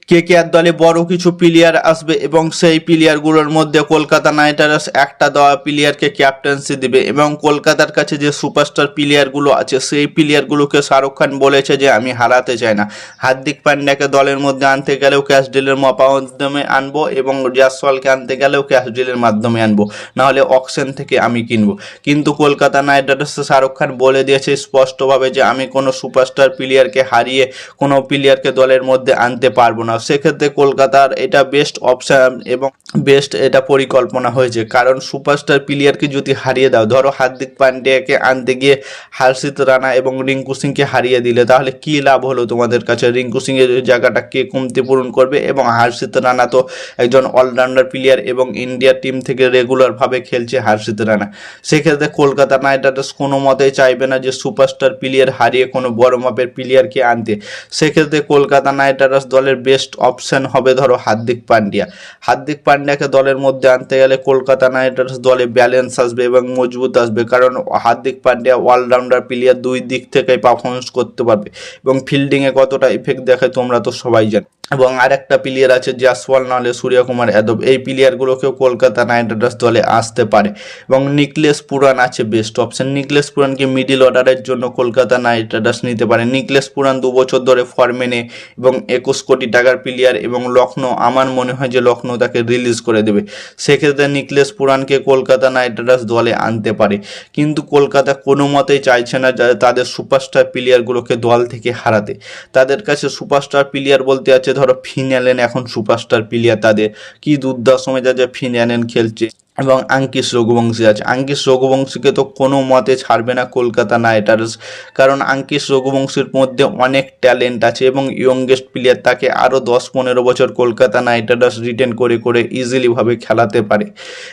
KKR দলে বড় কিছু প্লেয়ার আসবে এবং সেই প্লেয়ারগুলোর মধ্যে কলকাতা নাইট রাইডার্স একটা দেওয়া প্লেয়ারকে ক্যাপ্টেন্সি দেবে এবং কলকাতার কাছে যে সুপারস্টার প্লেয়ারগুলো আছে সেই প্লেয়ারগুলোকে শাহরুখ খান বলেছে যে আমি হারাতে চাই না। হার্দিক পান্ডিয়াকে দলের মধ্যে আনতে গেলেও ক্যাশ ডিলের মাধ্যমে আনবো এবং জয়সওয়ালকে আনতে গেলেও ক্যাশ ডিলের মাধ্যমে আনবো, নাহলে অকশন থেকে আমি কিনবো। কিন্তু কলকাতা নাইট রাইডার্স শাহরুখ খান বলে দিয়েছে স্পষ্টভাবে যে আমি কোনো সুপারস্টার প্লেয়ারকে হারিয়ে কোনো প্লেয়ারকে দলের মধ্যে আনতে পারবো না। সেক্ষেত্রে কলকাতার এটা বেস্ট অপশান এবং বেস্ট এটা পরিকল্পনা হয়েছে, কারণ সুপারস্টার প্লেয়ারকে যদি হারিয়ে দাও, ধরো হার্দিক পান্ডিয়াকে আনতে গিয়ে হর্ষিত রানা এবং রিঙ্কু সিংকে হারিয়ে দিলে তাহলে কি লাভ হলো তোমাদের কাছে? রিঙ্কু সিংয়ের জায়গাটা কে কমতি পূরণ করবে? এবং হর্ষিত রানা তো একজন অলরাউন্ডার প্লেয়ার এবং ইন্ডিয়ার টিম থেকে রেগুলারভাবে খেলছে হর্ষিত রানা। সেক্ষেত্রে কলকাতা নাইট রাইডার্স কোনো মতেই চাইবে না যে সুপারস্টার প্লেয়ার হারিয়ে কোনো বড় মাপের প্লেয়ারকে আনতে। সেক্ষেত্রে কলকাতা নাইট রাইডার্স দলের বেস্ট অপশন হবে ধরো হার্দিক পান্ডিয়া। হার্দিক পান্ডিয়াকে দলের মধ্যে আনতে গেলে কলকাতা নাইট রাইডার্স দলে ব্যালেন্স আসবে এবং মজবুত আসবে, কারণ হার্দিক পান্ডিয়া অলরাউন্ডার প্লেয়ার, দুই দিক থেকেই পারফরমেন্স করতে পারবে এবং ফিল্ডিংয়ে কতটা ইফেক্ট দেখে তোমরা তো সবাই জানো। এবং আরেকটা প্লেয়ার আছে জয়সওয়াল নাহলে সূর্যকুমার যাদব, এই প্লেয়ারগুলোকেও কলকাতা নাইট রাইডার্স দলে আসতে পারে। এবং নিকলেশ পুরান আছে বেস্ট অপশন। নিকলেশ পুরানকে মিডিল অর্ডারের জন্য কলকাতা নাইট রাইডার্স নিতে পারে। নিকলেশ পুরান 2 বছর ধরে ফর্মে নেই এবং 21 কোটি টাকার প্লেয়ার এবং লখনৌ, আমার মনে হয় যে লখনৌ তাকে রিলিজ করে দেবে। সেক্ষেত্রে নিকলেশ পুরানকে কলকাতা নাইট রাইডার্স দলে আনতে পারে। কিন্তু কলকাতা কোনো মতেই চাইছে না তাদের সুপারস্টার প্লেয়ারগুলোকে দল থেকে হারাতে। তাদের কাছে সুপারস্টার প্লেয়ার বলতে আছে ধরো ফিন অ্যালেন, এখন সুপারস্টার প্লেয়ার তাদের, কি দুর্দান্ত সময় যা ফিন অ্যালেন খেলছে। এবং আঙ্কিশ রঘুবংশী আছে। আঙ্কিশ রঘুবংশীকে তো কোনো মতে ছাড়বে না কলকাতা নাইট রাইডার্স, কারণ আঙ্কিশ রঘুবংশীর মধ্যে অনেক ট্যালেন্ট আছে এবং ইয়ংগেস্ট প্লেয়ার, তাকে আরও 10-15 বছর কলকাতা নাইট রাইডার্স রিটেন করে করে ইজিলিভাবে খেলাতে পারে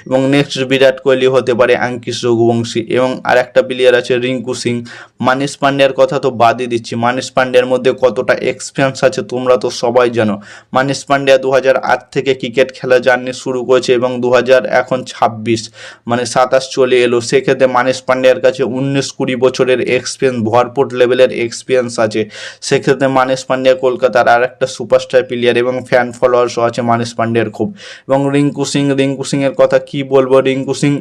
এবং নেক্সট বিরাট কোহলি হতে পারে আঙ্কিশ রঘুবংশী। এবং আর একটা প্লেয়ার আছে রিঙ্কু সিং। মানিশ পান্ডিয়ার কথা তো বাদই দিচ্ছি, মানিশ পান্ডিয়ার মধ্যে কতটা এক্সপিরিয়েন্স আছে তোমরা তো সবাই জানো। মানিশ পান্ডিয়া 2008 থেকে ক্রিকেট খেলা জার্নি শুরু করেছে এবং 2000 এখন 26 মানে 27 চলে এলো। সেক্ষেত্রে মানিশ পান্ডিয়ার কাছে 19-20 বছরের এক্সপিরিয়েন্স, ভরপুর লেভেলের এক্সপিরিয়েন্স আছে। সেক্ষেত্রে মানিশ পান্ডিয়া কলকাতার আর একটা সুপারস্টার প্লেয়ার এবং ফ্যান ফলোয়ার্সও আছে মানিশ পান্ডিয়ার খুব। এবং রিঙ্কু সিংয়ের কথা কি বলবো, রিঙ্কু সিং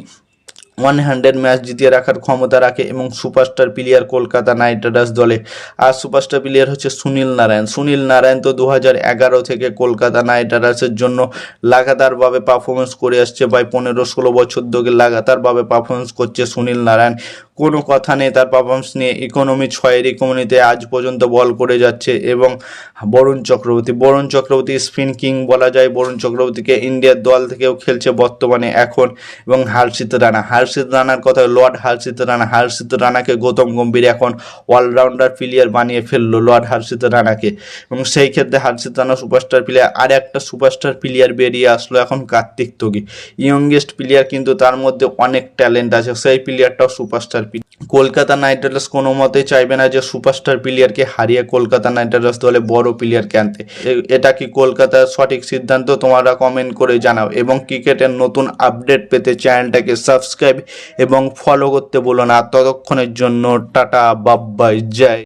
100 ম্যাচ জিতিয়ে রাখার ক্ষমতা রাখে এবং superstar player Kolkata night Riders দলে। আর সুপারস্টার প্লেয়ার হচ্ছে সুনীল নারায়ণ। সুনীল নারায়ণ তো 2011 থেকে কলকাতা নাইট রাইডার্সের জন্য লাগাতারভাবে পারফরমেন্স করে আসছে, প্রায় 15-16 বছর ধরে লাগাতারভাবে পারফরমেন্স করছে সুনীল নারায়ণ। কোনো কথা নেই তার পারফরমেন্স নিয়ে। ইকোনমি 6-এর ইকোনমিতে আজ পর্যন্ত বল করে যাচ্ছে। এবং বরুণ চক্রবর্তী স্পিন কিং বলা যায়। বরুণ চক্রবর্তীকে ইন্ডিয়ার দল থেকেও খেলছে বর্তমানে এখন। এবং হর্ষিত রানার কথা, লর্ড হর্ষিত রানাকে গৌতম গম্ভীর এখন অলরাউন্ডার প্লেয়ার বানিয়ে ফেললো লর্ড হর্ষিত রানাকে। এবং সেই ক্ষেত্রে হর্ষিত রানা সুপারস্টার প্লেয়ার। আর একটা সুপারস্টার প্লেয়ার বেরিয়ে আসলো এখন, কার্তিক তোগি, ইয়ংগেস্ট প্লেয়ার কিন্তু তার মধ্যে অনেক ট্যালেন্ট আছে, সেই প্লেয়ারটাও সুপারস্টার। কলকাতা নাইট রাইডার্স কোনো মতে চাইবে না যে সুপারস্টার প্লেয়ারকে হারিয়ে কলকাতা নাইট রাইডার্স দলে বড় প্লেয়ারকে আনতে। এটা কি কলকাতার সঠিক সিদ্ধান্ত? তোমরা কমেন্ট করে জানাও এবং ক্রিকেটের নতুন আপডেট পেতে চ্যানেলটাকে সাবস্ক্রাইব এবং ফলো করতে বলো না। ততক্ষণের জন্য টাটা, বাই বাই, জয়।